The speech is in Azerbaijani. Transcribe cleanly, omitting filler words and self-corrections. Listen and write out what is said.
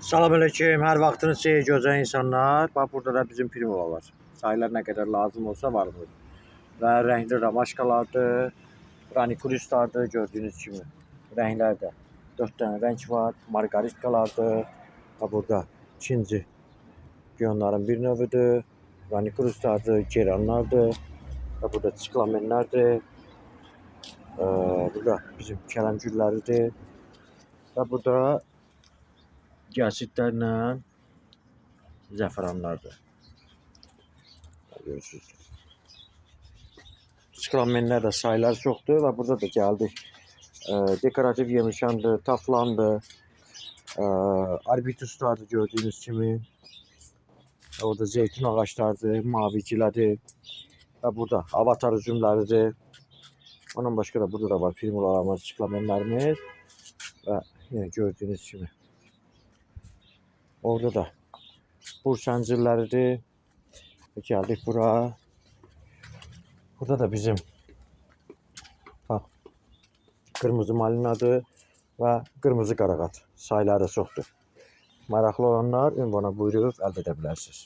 Selamünaleyküm. Her vaxtınız xeyir gözəl insanlar. Bax burada da bizim Primova var. Sayılar nə qədər lazım olsa var mı? Və rəngli ramaşkalardır, ranikulistlardır gördüyünüz kimi. Rənglərdə 4 dənə rəng var. Margaritkalardır. Bax burada ikinci piyonların bir növüdür. Ranikulistlardır, geranlardır. Bax burada çıklamenlərdir. Burada bizim kələmgülləridir. Və burada gerçeklerle zəfəranlardır. Görürsünüz. Çıklamenlər də sayılar çoxdur və burada da gəldik. Dekorativ yemişandır, taflandır, arbituslardır gördüyünüz kimi. Orada zeytun ağaçlardır, mavicilədir. Və burada avatar üzümləridir. Ondan başqa da burada da var firmalarımız, çıklamenlərimiz. Və yine gördüyünüz kimi. Orada da bur səncirləridir. Geldik bura. Burada da bizim bax, qırmızı malinadır və qırmızı qarağat. Sayıları çoxdur. Maraqlı olanlar ünvana buyurub əldə edə bilərsiniz.